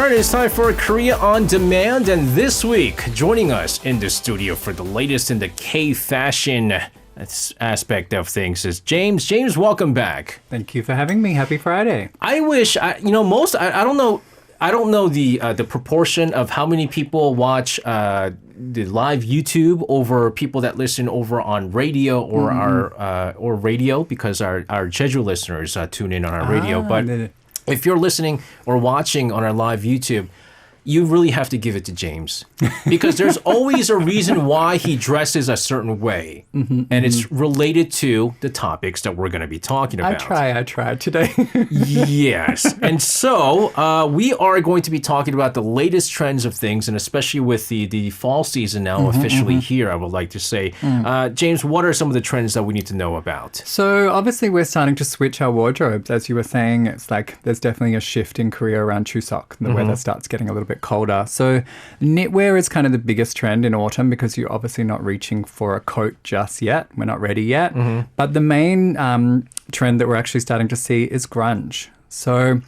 All right, it's time for Korea on Demand, and this week, joining us in the studio for the latest in the K-fashion aspect of things is James. James, welcome back. Thank you for having me. Happy Friday. I wish, I don't know the proportion of how many people watch the live YouTube over people that listen over on radio or our radio, because our Jeju listeners tune in on our radio. But if you're listening or watching on our live YouTube, you really have to give it to James, because there's always a reason why he dresses a certain way, and it's related to the topics that we're going to be talking about. I try today. Yes. And so we are going to be talking about the latest trends of things, and especially with the fall season now officially here, I would like to say. James, what are some of the trends that we need to know about? So obviously we're starting to switch our wardrobes. As you were saying, it's like there's definitely a shift in Korea around Chuseok. The weather starts getting a little bit colder. So knitwear is kind of the biggest trend in autumn, because you're obviously not reaching for a coat just yet. We're not ready yet. But the main trend that we're actually starting to see is grunge. So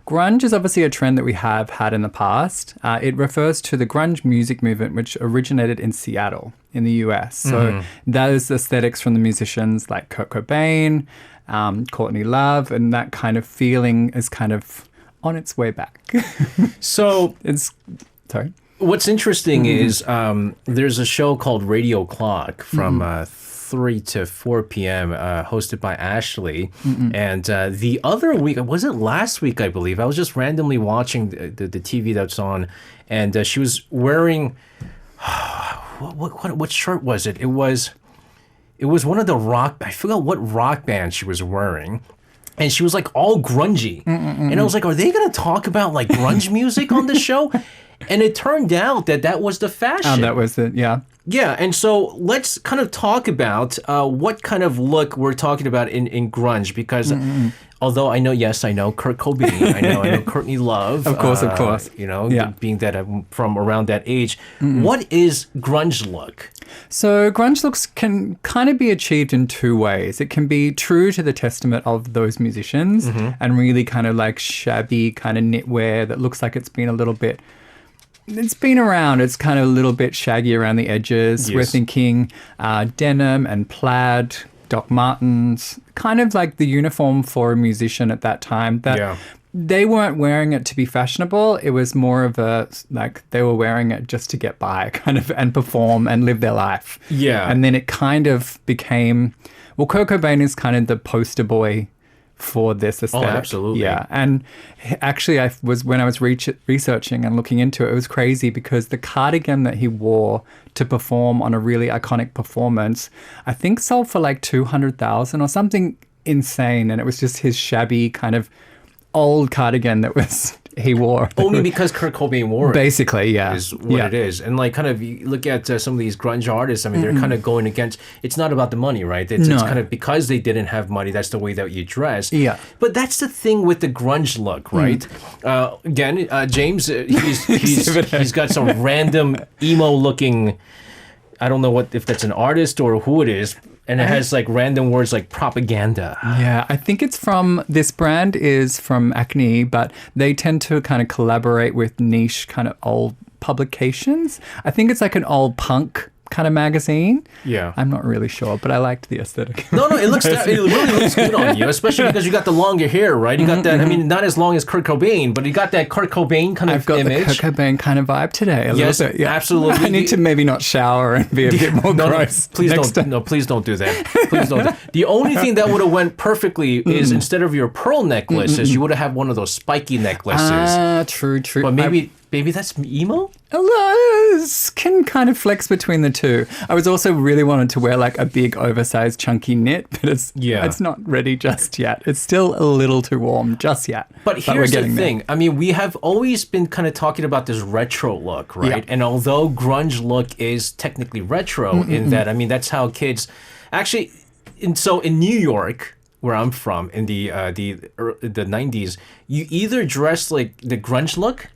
grunge is obviously a trend that we have had in the past. It refers to the grunge music movement, which originated in Seattle in the US. So those aesthetics from the musicians like Kurt Cobain, Courtney Love, and that kind of feeling is kind of on its way back. So sorry. What's interesting is there's a show called Radio Clock from 3 to 4 p.m. Hosted by Ashley. And the other week, was it last week, I believe, I was just randomly watching the TV that's on, and she was wearing, what shirt was it? It was one of the rock, I forgot what rock band she was wearing. And she was like all grungy. And I was like, are they going to talk about like grunge music on the show? And it turned out that was the fashion. That was it, yeah. Yeah, and so let's kind of talk about what kind of look we're talking about in grunge, because although I know Kurt Cobain, I know Courtney Love. Of course. You know, being that I'm from around that age. What is grunge look? So grunge looks can kind of be achieved in two ways. It can be true to the testament of those musicians and really kind of like shabby kind of knitwear that looks like it's been around. It's kind of a little bit shaggy around the edges. Yes. We're thinking denim and plaid, Doc Martens, kind of like the uniform for a musician at that time. They weren't wearing it to be fashionable. It was more of a, like, they were wearing it just to get by kind of and perform and live their life. Yeah. And then it kind of became, well, Kurt Cobain is kind of the poster boy for this aesthetic. Oh, absolutely. Yeah. And actually, when I was researching and looking into it, it was crazy because the cardigan that he wore to perform on a really iconic performance, I think sold for like 200,000 or something insane. And it was just his shabby kind of old cardigan that he wore. Only because Kurt Cobain wore it. Basically, yeah. Is what it is. And like kind of, you look at some of these grunge artists, I mean, they're kind of going against, it's not about the money, right? It's kind of because they didn't have money, that's the way that you dress. Yeah. But that's the thing with the grunge look, right? Again, James, he's got some random emo looking, I don't know if that's an artist or who it is, and it has like random words like propaganda. Yeah, I think this brand is from Acne, but they tend to kind of collaborate with niche kind of old publications. I think it's like an old punk kind of magazine. Yeah. I'm not really sure, but I liked the aesthetic. No, it really looks good on you, especially because you got the longer hair, right? You got that, I mean, not as long as Kurt Cobain, but you got that Kurt Cobain kind of image. I've got the Kurt Cobain kind of vibe today a little bit. Yeah. Absolutely. I need to maybe not shower and be a bit more gross. Please don't do that. Please don't. The only thing that would have went perfectly is instead of your pearl necklaces, you would have had one of those spiky necklaces. True. But maybe that's emo? Can kind of flex between the two. I was also really wanted to wear like a big oversized chunky knit, but it's not ready just yet. It's still a little too warm just yet. But here's the thing. I mean, we have always been kind of talking about this retro look, right? Yeah. And although grunge look is technically retro in that, I mean, that's how kids actually, so in New York, where I'm from, in the 90s, you either dress like the grunge look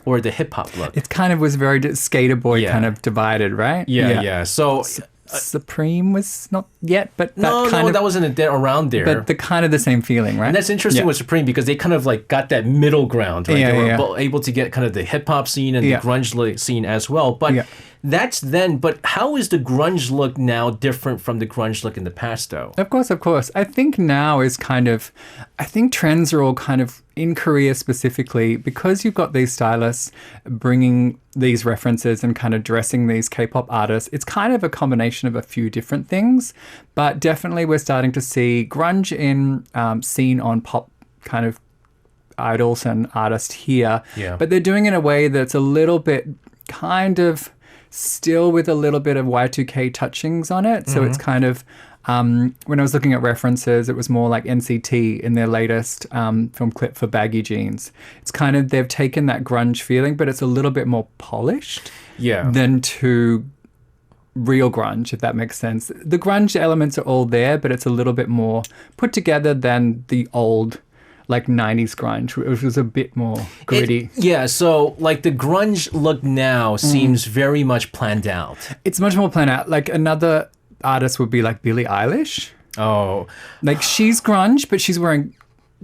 or the hip hop look. It kind of was very skater boy kind of divided, right? Yeah. So Supreme was not yet, but that wasn't around there. But the kind of the same feeling, right? And that's interesting with Supreme because they kind of like got that middle ground, right? They were able to get kind of the hip hop scene and the grunge scene as well. But that's then. But how is the grunge look now different from the grunge look in the past, though? Of course. I think now is I think trends are all kind of in Korea specifically because you've got these stylists bringing these references and kind of dressing these K-pop artists. It's kind of a combination of a few different things, but definitely we're starting to see grunge seen on pop kind of idols and artists here. Yeah. But they're doing it in a way that's a little bit kind of still with a little bit of Y2K touchings on it. So it's kind of, when I was looking at references, it was more like NCT in their latest film clip for Baggy Jeans. It's kind of, they've taken that grunge feeling, but it's a little bit more polished than to real grunge, if that makes sense. The grunge elements are all there, but it's a little bit more put together than the old like 90s grunge, which was a bit more gritty. So like the grunge look now seems very much planned out. It's much more planned out. Like another artist would be like Billie Eilish. Oh. Like she's grunge, but she's wearing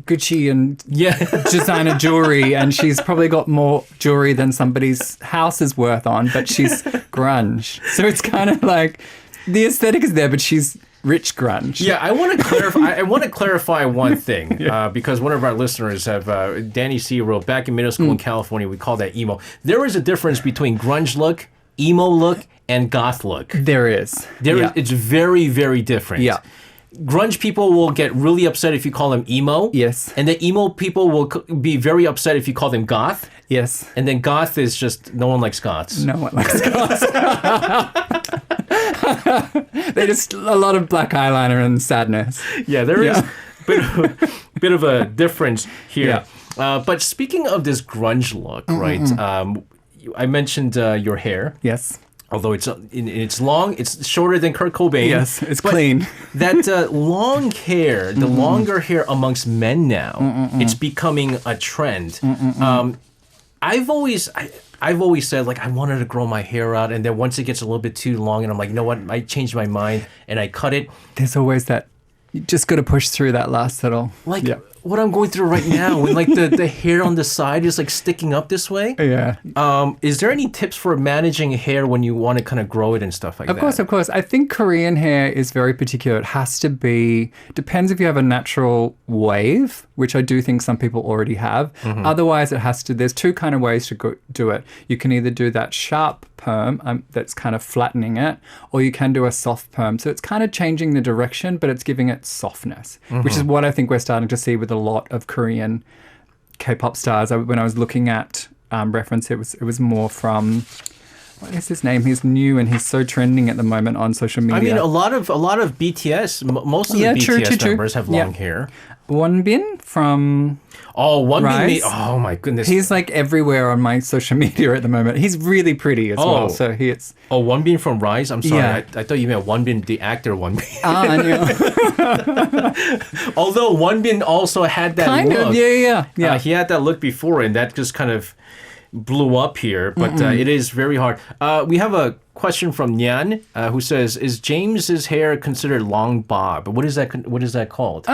Gucci and designer jewelry, and she's probably got more jewelry than somebody's house is worth on, but she's grunge. So it's kind of like the aesthetic is there, but she's rich grunge. Yeah, I want to clarify. I want to clarify one thing because one of our listeners Danny C wrote, back in middle school in California, we call that emo. There is a difference between grunge look, emo look, and goth look. There is. It's very, very different. Yeah. Grunge people will get really upset if you call them emo. Yes. And the emo people will be very upset if you call them goth. Yes. And then goth is just no one likes goths. No one likes goths. They just a lot of black eyeliner and sadness. Yeah, there is a bit of a difference here. Yeah. But speaking of this grunge look, right? I mentioned your hair. Yes. Although it's long, it's shorter than Kurt Cobain. Yes, it's clean. That long hair, the longer hair amongst men now, it's becoming a trend. I've always said, like, I wanted to grow my hair out, and then once it gets a little bit too long, and I'm like, you know what, I changed my mind, and I cut it. There's always that, you just got to push through that last little. Like, what I'm going through right now, when like the hair on the side is like sticking up this way. Yeah. Is there any tips for managing hair when you want to kind of grow it and stuff like that? Of course. I think Korean hair is very particular. It has to be, depends if you have a natural wave, which I do think some people already have. Otherwise, it has to, there's two kind of ways to do it. You can either do that sharp perm that's kind of flattening it, or you can do a soft perm. So it's kind of changing the direction, but it's giving it softness, which is what I think we're starting to see with a lot of Korean K-pop stars. When I was looking at reference, it was more from, what is his name? He's new and he's so trending at the moment on social media. I mean, a lot of BTS, most of the BTS members have long hair. Wonbin from Wonbin. Oh my goodness. He's like everywhere on my social media at the moment. He's really pretty as well. So Wonbin from Rise? I'm sorry. I thought you meant Wonbin, the actor Wonbin. I know. Although Wonbin also had that kind look. Of, yeah. He had that look before, and that just kind of blew up here. But it is very hard. We have a question from Nyan who says, "Is James's hair considered long bob? What is that called?"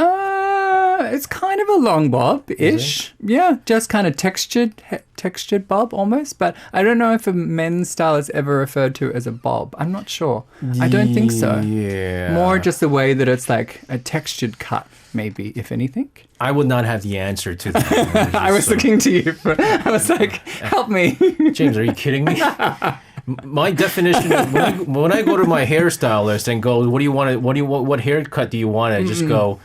It's kind of a long bob-ish. Yeah, just kind of textured bob almost. But I don't know if a men's style is ever referred to as a bob. I'm not sure. I don't think so. Yeah. More just the way that it's like a textured cut, maybe, if anything. I would not have the answer to that. I was looking to you. I was like, help me. James, are you kidding me? My definition when I go to my hairstylist and go, what haircut do you want? I just go,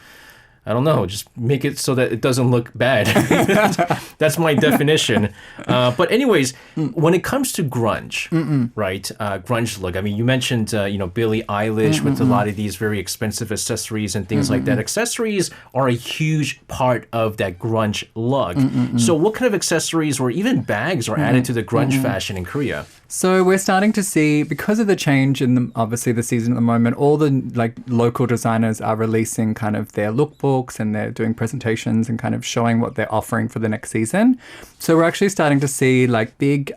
I don't know, just make it so that it doesn't look bad. That's my definition. But anyways, when it comes to grunge, right? Grunge look. I mean, you mentioned, Billie Eilish with a lot of these very expensive accessories and things like that. Accessories are a huge part of that grunge look. So what kind of accessories or even bags are added to the grunge fashion in Korea? So we're starting to see, because of the change in obviously the season at the moment, all the local designers are releasing kind of their lookbooks and they're doing presentations and kind of showing what they're offering for the next season. So we're actually starting to see like big,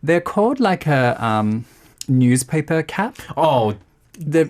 they're called like a newspaper cap. Oh, They're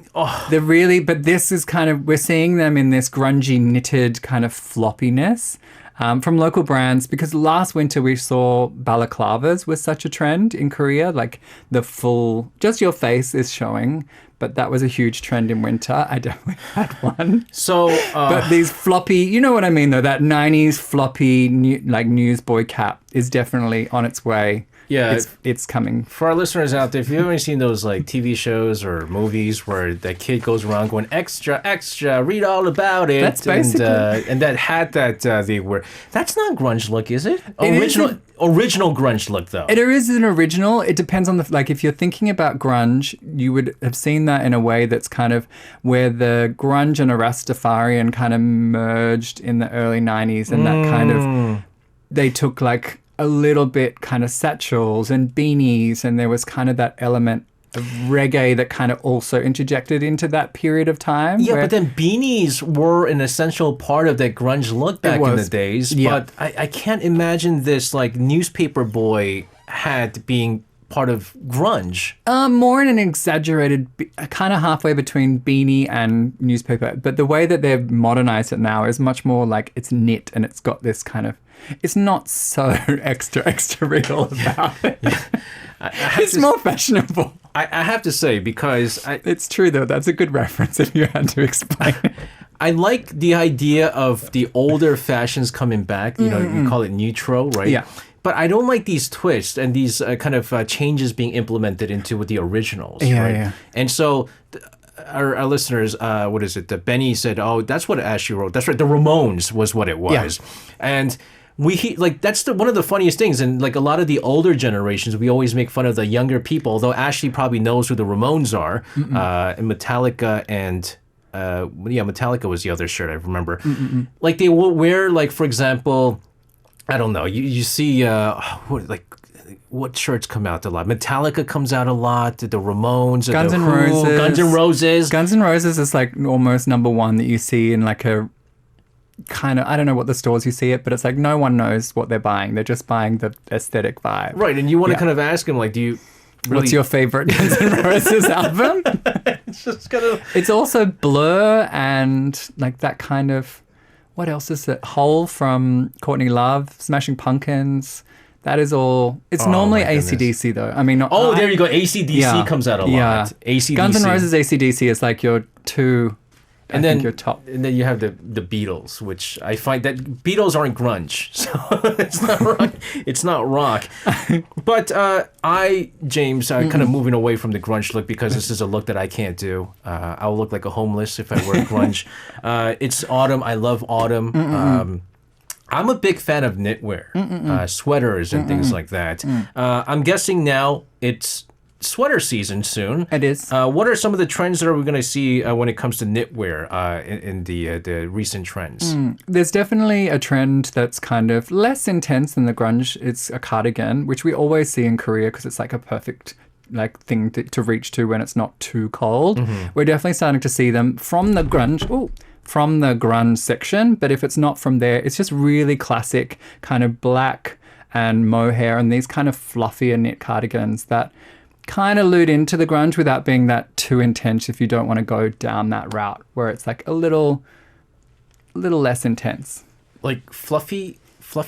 really, but this is kind of, we're seeing them in this grungy knitted kind of floppiness from local brands, because last winter we saw balaclavas was such a trend in Korea, like the full, just your face is showing, but that was a huge trend in winter. I definitely had one. so But these floppy, you know what I mean though, that 90s floppy like newsboy cap is definitely on its way. Yeah, it's coming. for our listeners out there, if you've ever seen those like TV shows or movies where that kid goes around going extra, extra, read all about it, That's basically, and that hat that they wear, that's not grunge look, is it? It Original grunge look though. It is an original. It depends on the, like, if you're thinking about grunge, you would have seen that in a way that's kind of where the grunge and a Rastafarian kind of merged in the early 90s, and that kind of, they took like a little bit kind of satchels and beanies, and there was kind of that element of reggae that kind of also interjected into that period of time. Yeah, but then beanies were an essential part of that grunge look back in the days. Yeah. But I can't imagine this like newspaper boy hat being part of grunge. More in an exaggerated, kind of halfway between beanie and newspaper. But the way that they've modernized it now is much more like it's knit, and it's got this kind of, it's not so extra real about it. It's more fashionable. I have to say, because It's true though. That's a good reference if you had to explain. I like the idea of the older fashions coming back. You know, we call it neutro, right? Yeah. But I don't like these twists and these kind of changes being implemented into with the originals. Yeah, right? yeah. And so our listeners, what is it? Benny said, "Oh, that's what Ashley wrote. That's right. The Ramones was what it was." Yeah. And like that's one of the funniest things, and like a lot of the older generations, we always make fun of the younger people. Although Ashley probably knows who the Ramones are, and Metallica, and Metallica was the other shirt I remember. Like they will wear, like for example, I don't know. You see what shirts come out a lot? Metallica comes out a lot. The Ramones, Guns the N' Who, Roses. Guns N' Roses. Guns N' Roses is like almost number one that you see in like a kind of, I don't know what the stores you see it, but it's like no one knows what they're buying. They're just buying the aesthetic vibe. Right, and you want to kind of ask them, like, do you really... What's your favorite Guns N' Roses album? It's just kind of... It's also Blur and like that kind of, what else is it? Hole from Courtney Love, Smashing Pumpkins. That is all. It's normally my goodness. AC/DC though. I mean, there you go. AC/DC comes out a lot. Yeah. AC/DC. Guns N' Roses, AC/DC is like your two. And I then think your top. And then you have the Beatles, which I find that Beatles aren't grunge, so it's not rock. It's not rock. But James, kind of moving away from the grunge look, because this is a look that I can't do. I'll look like a homeless if I wear grunge. It's autumn. I love autumn. I'm a big fan of knitwear, sweaters and things like that. I'm guessing now it's sweater season soon. It is. What are some of the trends that we're going to see when it comes to knitwear in the recent trends? There's definitely a trend that's kind of less intense than the grunge. It's a cardigan, which we always see in Korea because it's like a perfect like thing to reach to when it's not too cold. We're definitely starting to see them from the grunge. From the grunge section, but if it's not from there, it's just really classic kind of black and mohair and these kind of fluffier knit cardigans that kind of allude into the grunge without being that too intense if you don't want to go down that route where it's like a little less intense. Like fluffy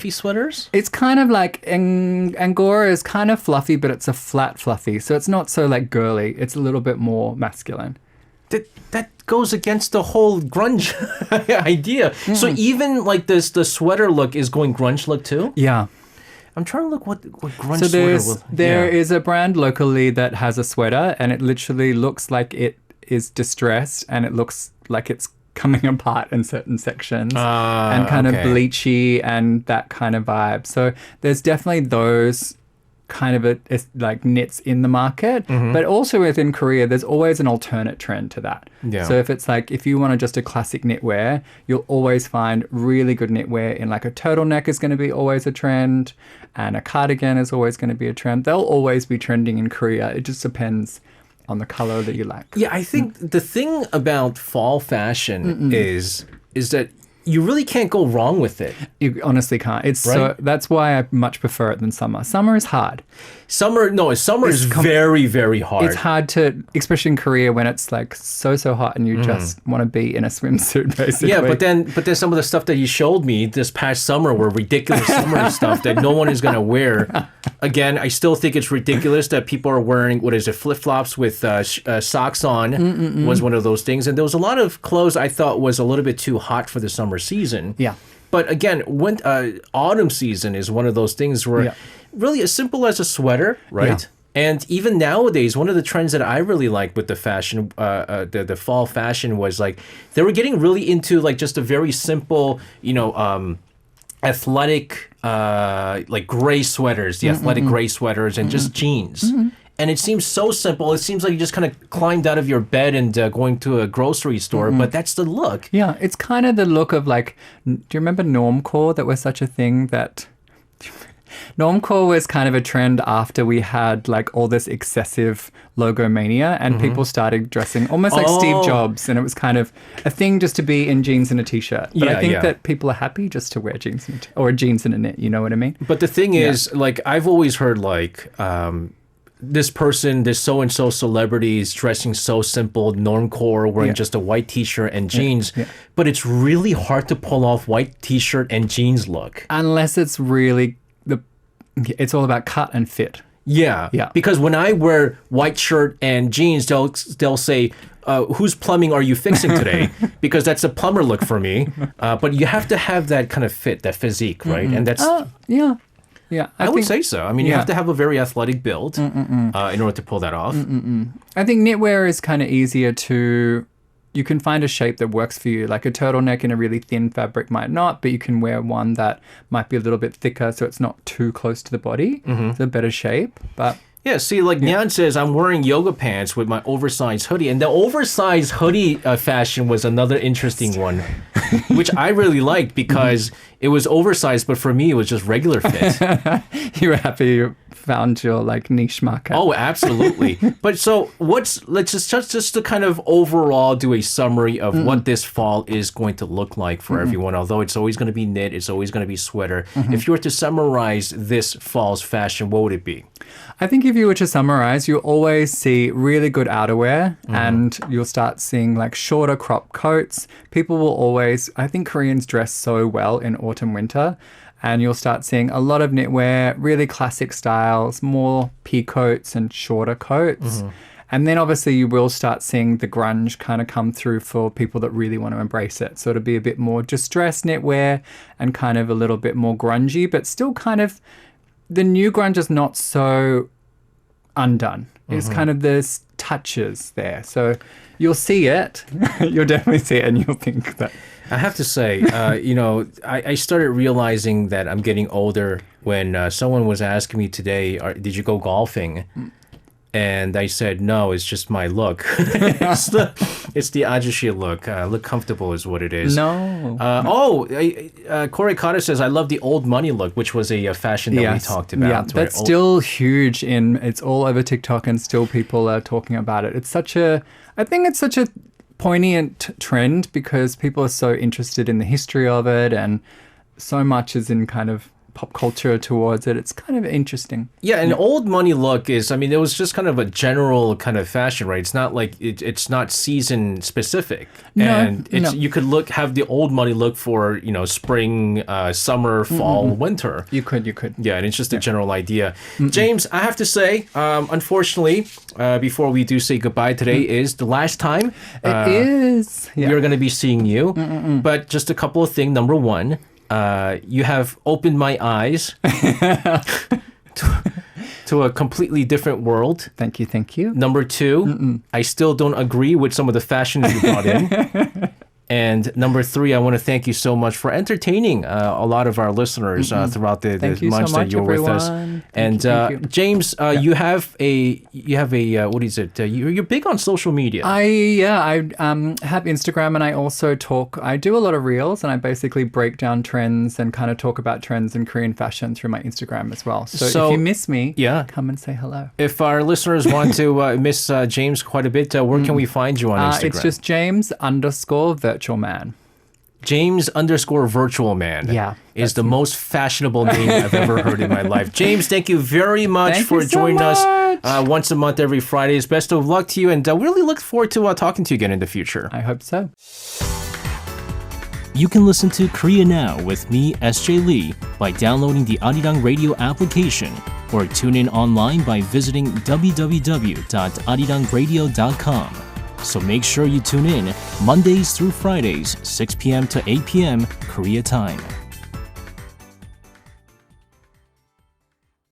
sweaters? It's kind of like Angora is kind of fluffy, but it's a flat fluffy. So it's not so like girly. It's a little bit more masculine. That goes against the whole grunge idea. So even like the sweater look is going grunge look too? Yeah. I'm trying to look what grunge so sweater will... There is a brand locally that has a sweater and it literally looks like it is distressed and it looks like it's coming apart in certain sections and kind of bleachy and that kind of vibe. So there's definitely those kind of like knits in the market, but also within Korea there's always an alternate trend to that. So if it's like, if you want just a classic knitwear, you'll always find really good knitwear in like a turtleneck is going to be always a trend, and a cardigan is always going to be a trend. They'll always be trending in Korea. It just depends on the color that you like. Yeah, I think the thing about fall fashion is that you really can't go wrong with it. You honestly can't. It's Right? that's why I much prefer it than summer. Summer is hard. Summer is very, very hard. It's hard to, especially in Korea when it's like so hot and you just want to be in a swimsuit basically. Yeah, but then some of the stuff that you showed me this past summer were ridiculous summer stuff that no one is going to wear. Again, I still think it's ridiculous that people are wearing, what is it, flip-flops with socks on was one of those things. And there was a lot of clothes I thought was a little bit too hot for the summer season. Yeah. But again, autumn season is one of those things where really as simple as a sweater, right? Yeah. And even nowadays, one of the trends that I really like with the fashion, the fall fashion was like they were getting really into like just a very simple, athletic, like gray sweaters, the athletic gray sweaters, and just jeans. And it seems so simple. It seems like you just kind of climbed out of your bed and going to a grocery store, but that's the look. Yeah, it's kind of the look of like, do you remember normcore? That was such a thing that... Normcore was kind of a trend after we had like all this excessive logo mania and people started dressing almost like Steve Jobs, and it was kind of a thing just to be in jeans and a t-shirt. But I think that people are happy just to wear jeans or jeans and a knit, you know what I mean? But the thing is, like, I've always heard like this so-and-so celebrity is dressing so simple, normcore, wearing just a white t-shirt and jeans. But it's really hard to pull off white t-shirt and jeans look. Unless it's really... It's all about cut and fit. Yeah. Because when I wear white shirt and jeans, they'll say, whose plumbing are you fixing today? Because that's a plumber look for me. But you have to have that kind of fit, that physique, right? And that's... Yeah. I would say so. I mean, you have to have a very athletic build in order to pull that off. I think knitwear is kind of easier to... You can find a shape that works for you. Like a turtleneck in a really thin fabric might not, but you can wear one that might be a little bit thicker so it's not too close to the body. It's a better shape. But yeah, see, like Nyan says, I'm wearing yoga pants with my oversized hoodie. And the oversized hoodie fashion was another interesting one, which I really liked because it was oversized, but for me, it was just regular fit. You were happy you found your like niche market. Oh, absolutely. But so let's just to kind of overall do a summary of what this fall is going to look like for everyone. Although it's always going to be knit, it's always going to be sweater. If you were to summarize this fall's fashion, what would it be? I think if you were to summarize, you'll always see really good outerwear and you'll start seeing like shorter crop coats. People will always, I think Koreans dress so well in autumn, winter, and you'll start seeing a lot of knitwear, really classic styles, more pea coats and shorter coats. And then obviously you will start seeing the grunge kind of come through for people that really want to embrace it. So it'll be a bit more distressed knitwear and kind of a little bit more grungy, but still kind of... The new grunge is not so undone. It's kind of there's touches there. So you'll see it. You'll definitely see it and you'll think that. I have to say, I started realizing that I'm getting older when someone was asking me today, did you go golfing? And I said, no, it's just my look. it's the ajushi look. Look comfortable is what it is. No. Corey Cotter says, I love the old money look, which was a fashion that we talked about. Yeah, that's still huge it's all over TikTok and still people are talking about it. I think it's such a poignant trend because people are so interested in the history of it and so much is in kind of pop culture towards it. It's kind of interesting. Yeah, an old money look is, I mean, it was just kind of a general kind of fashion, right? It's not like, it's not season specific. And you could have the old money look for, spring, summer, fall, winter. You could. Yeah, and it's just a general idea. James, I have to say, unfortunately, before we do say goodbye today is the last time. It is. Yeah. We're going to be seeing you. But just a couple of things. Number one, you have opened my eyes to a completely different world. Thank you. Number two, I still don't agree with some of the fashion you brought in. And number three, I want to thank you so much for entertaining a lot of our listeners throughout the months that you're with us. And thank you. James, you have a what is it? You're big on social media. I have Instagram and I also I do a lot of reels and I basically break down trends and kind of talk about trends in Korean fashion through my Instagram as well. So if you miss me, come and say hello. If our listeners want to miss James quite a bit, where can we find you on Instagram? It's just James_virtual man. James _ virtual man. Yeah, Is the most fashionable name I've ever heard in my life. James, thank you very much Thank for you so joining us much. once a month every Fridays. Best of luck to you, and we really look forward to talking to you again in the future. I hope so. You can listen to Korea Now with me, SJ Lee, by downloading the Arirang Radio application or tune in online by visiting www.arirangradio.com. So make sure you tune in Mondays through Fridays, 6 p.m. to 8 p.m. Korea time.